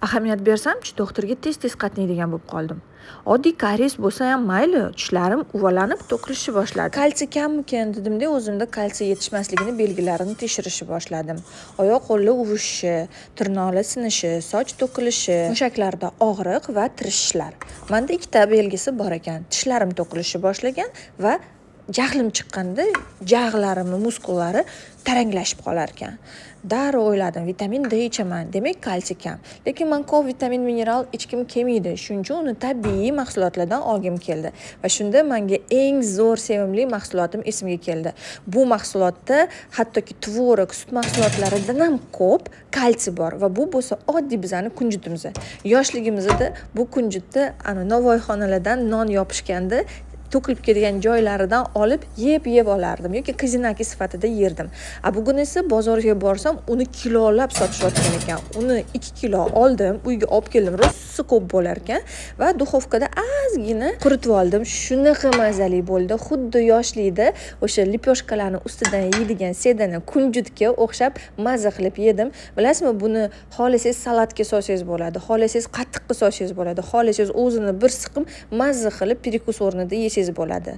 Ahamiyat bersam-chi, doktorga tez-tez qatnaydigan bo'lib qoldim. Oddiy karies bo'lsa ham mayli, tishlarim uvalanib to'kilishni boshladi. Kalsiy kammikan dedimda, o'zimda kalsiy yetishmasligini belgilarini tekshirishni boshladim. Oyoq-qo'llar uvishishi, tirnoqlar sinishi, soch to'kilishi, mushaklarda og'riq va tirishishlar. Menda ikkita belgisi bor ekan. Tishlarim to'kilishni boshlagan va jahlim chiqqanda jag'larimning muskullari taranglashib qolar ekan. Darrov o'yladim, vitamin D ichaman, demak kalsiy kam. Lekin men ko'p vitamin mineral ichkim kelmaydi. Shuning uchun uni tabiiy mahsulotlardan olgim keldi va shunda menga eng zo'r sevimli mahsulotim esimga keldi. Bu mahsulotda hattoki tvorog, sut mahsulotlaridan ham ko'p kalsiy bor va bu bo'lsa oddiy bizning kunjutimiz. Yoshligimizda bu kunjutni novvoyxonalardan non yopishganda to'kilib ketgan joylaridan olib yeb olardim yoki qizinaki sifatida yerdim. Bugun esa bozorga borsam uni kilolab sotishayotgan ekan. Uni 2 kilo oldim, uyga olib keldim. Rosa ko'p bo'lar ekan va duxovkada ozgina quritib oldim. Shunaqa mazali bo'ldi. Xuddi yoshlikda o'sha lipyoshkalarning ustidan yeydigan sedani kunjutga o'xshab mazza qilib yedim. Bilasizmi, buni xohlasangiz salatga solsangiz bo'ladi, xohlasangiz qattiqqa solsangiz bo'ladi, xohlasangiz o'zini bir siqim mazza qilib perikus o'rnida yesangiz bo'ladi.